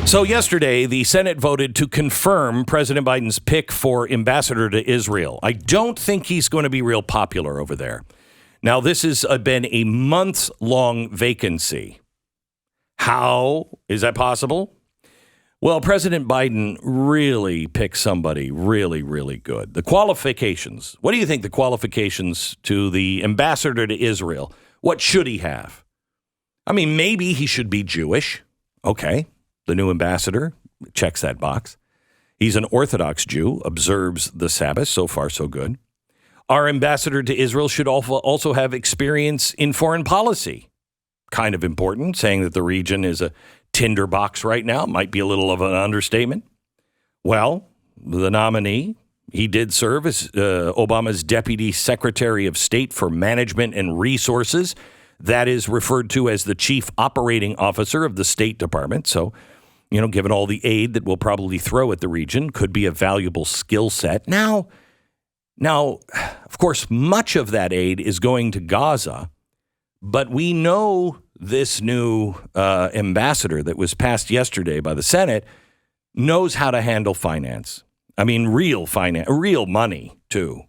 So yesterday, the Senate voted to confirm President Biden's pick for ambassador to Israel. I don't think he's going to be real popular over there. Now, this has been a months-long vacancy. How is that possible? Well, President Biden really picked somebody really, really good. The qualifications. What do you think the qualifications to the ambassador to Israel? What should he have? I mean, maybe he should be Jewish. Okay. The new ambassador checks that box. He's an Orthodox Jew, observes the Sabbath. So far, so good. Our ambassador to Israel should also have experience in foreign policy. Kind of important, saying that the region is a tinderbox right now might be a little of an understatement. Well, the nominee, he did serve as Obama's Deputy Secretary of State for Management and Resources. That is referred to as the Chief Operating Officer of the State Department. So, you know, given all the aid that we'll probably throw at the region, could be a valuable skill set. Now, of course, much of that aid is going to Gaza, but we know this new ambassador that was passed yesterday by the Senate knows how to handle finance. I mean, real finance, real money, too.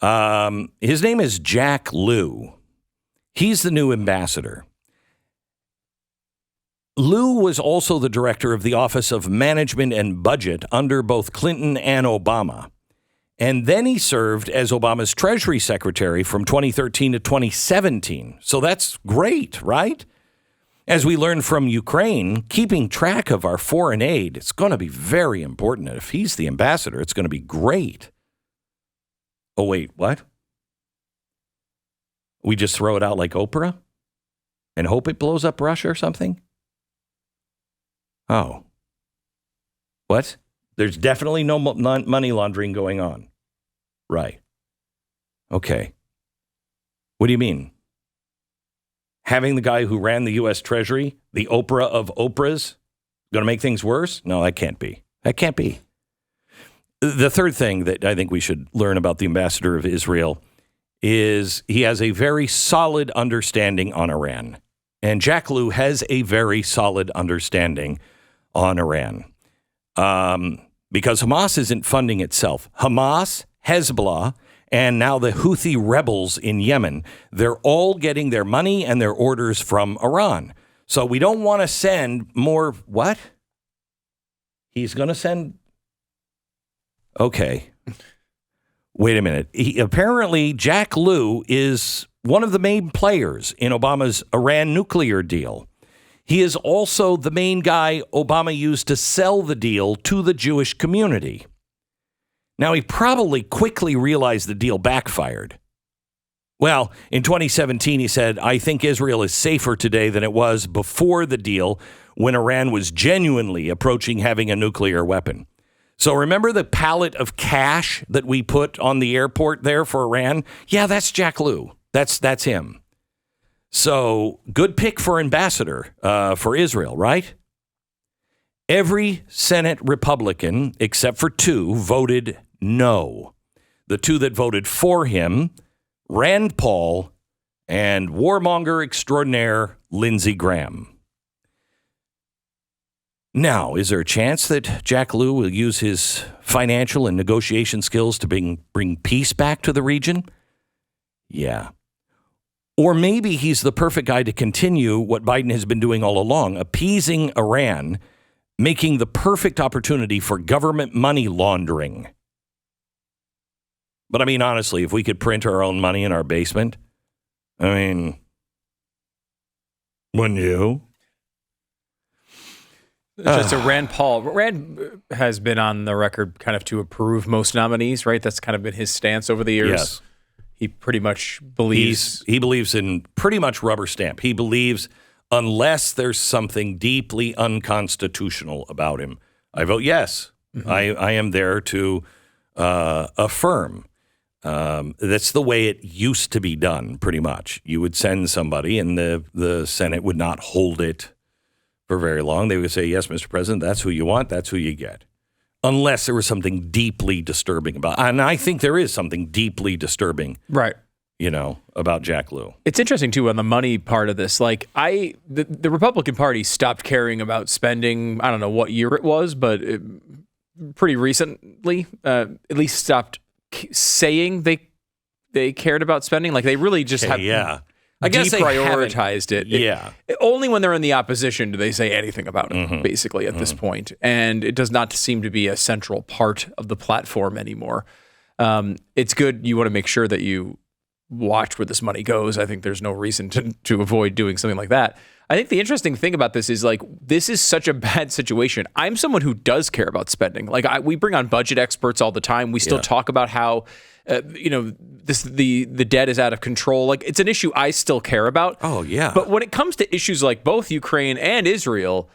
His name is Jack Lew. He's the new ambassador. Lew was also the director of the Office of Management and Budget under both Clinton and Obama. And then he served as Obama's Treasury Secretary from 2013 to 2017. So that's great, right? As we learned from Ukraine, keeping track of our foreign aid, it's going to be very important. And if he's the ambassador, it's going to be great. Oh, wait, what? We just throw it out like Oprah and hope it blows up Russia or something? Oh. What? There's definitely no money laundering going on. Right. Okay. What do you mean? Having the guy who ran the U.S. Treasury, the Oprah of Oprahs, going to make things worse? No, that can't be. That can't be. The third thing that I think we should learn about the ambassador of Israel is he has a very solid understanding on Iran. And Jack Lew has a very solid understanding on Iran. Because Hamas isn't funding itself. Hamas, Hezbollah, and now the Houthi rebels in Yemen, they're all getting their money and their orders from Iran. So we don't want to send more, what? He's going to send, okay. Wait a minute. Apparently, Jack Lew is one of the main players in Obama's Iran nuclear deal. He is also the main guy Obama used to sell the deal to the Jewish community. Now, he probably quickly realized the deal backfired. Well, in 2017, he said, I think Israel is safer today than it was before the deal when Iran was genuinely approaching having a nuclear weapon. So remember the pallet of cash that we put on the airport there for Iran? Yeah, that's Jack Lew. That's him. So good pick for ambassador for Israel, right? Every Senate Republican, except for two, voted no. The two that voted for him, Rand Paul and warmonger extraordinaire Lindsey Graham. Now, is there a chance that Jack Lew will use his financial and negotiation skills to bring peace back to the region? Yeah. Or maybe he's the perfect guy to continue what Biden has been doing all along, appeasing Iran, making the perfect opportunity for government money laundering. But I mean, honestly, if we could print our own money in our basement, I mean, wouldn't you? Just Rand Paul. Rand has been on the record kind of to approve most nominees, right? That's kind of been his stance over the years. Yes. He pretty much believes... He believes in pretty much rubber stamp. He believes unless there's something deeply unconstitutional about him, I vote yes. Mm-hmm. I am there to affirm. That's the way it used to be done, pretty much. You would send somebody and the Senate would not hold it for very long. They would say, yes, Mr. President, that's who you want, that's who you get. Unless there was something deeply disturbing about it. And I think there is something deeply disturbing. Right. about Jack Lew. It's interesting, too, on the money part of this. Like, the Republican Party stopped caring about spending, I don't know what year it was, but pretty recently, at least stopped saying they cared about spending. Like, they really just have I guess deprioritized it. Yeah. Only when they're in the opposition do they say anything about it, basically, at this point. And it does not seem to be a central part of the platform anymore. It's good. You want to make sure that you watch where this money goes. I think there's no reason to avoid doing something like that. I think the interesting thing about this is, like, this is such a bad situation. I'm someone who does care about spending. Like, we bring on budget experts all the time. We still talk about how, the debt is out of control. Like, it's an issue I still care about. Oh, yeah. But when it comes to issues like both Ukraine and Israel,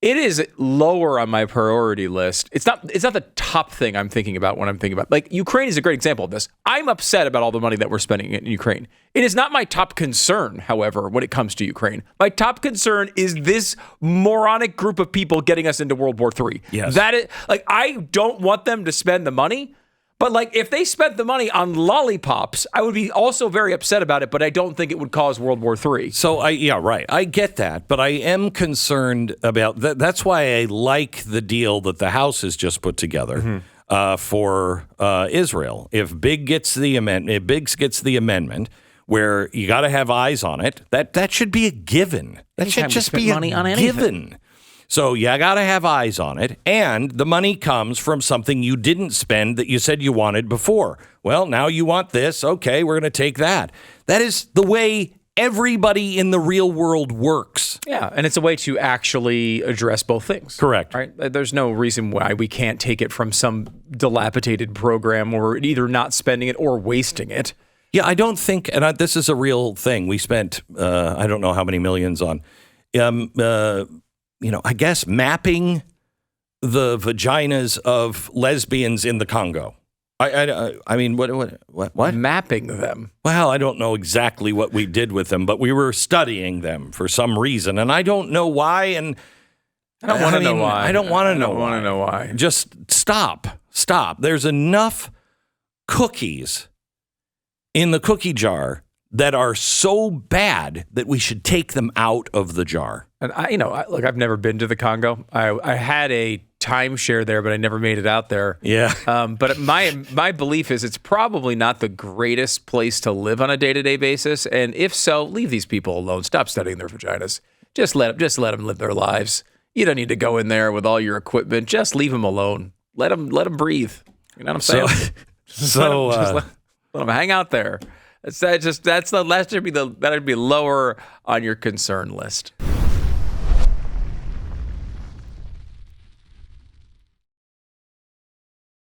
it is lower on my priority list. It's not the top thing I'm thinking about when I'm thinking about, like, Ukraine is a great example of this. I'm upset about all the money that we're spending in Ukraine. It is not my top concern, however, when it comes to Ukraine. My top concern is this moronic group of people getting us into World War III. Yes. That is, like, I don't want them to spend the money. But, like, if they spent the money on lollipops, I would be also very upset about it, but I don't think it would cause World War III. So, right. I get that, but I am concerned about that. That's why I like the deal that the House has just put together for Israel. If Biggs gets the amendment, where you got to have eyes on it, that should be a given. That should just be a given. So you got to have eyes on it, and the money comes from something you didn't spend that you said you wanted before. Well, now you want this. Okay, we're going to take that. That is the way everybody in the real world works. Yeah, and it's a way to actually address both things. Correct. Right? There's no reason why we can't take it from some dilapidated program or either not spending it or wasting it. Yeah, I don't think, and this is a real thing. We spent, I don't know how many millions on I guess mapping the vaginas of lesbians in the Congo. I mean, what? Mapping them? Well, I don't know exactly what we did with them, but we were studying them for some reason, and I don't know why. And I don't want to know why. I don't want to know why. Just stop. There's enough cookies in the cookie jar that are so bad that we should take them out of the jar. And look, I've never been to the Congo. I had a timeshare there, but I never made it out there. Yeah. But my belief is it's probably not the greatest place to live on a day-to-day basis. And if so, leave these people alone. Stop studying their vaginas. Just let them live their lives. You don't need to go in there with all your equipment. Just leave them alone. Let them breathe. You know what I'm saying? Let them hang out there. That'd be lower on your concern list.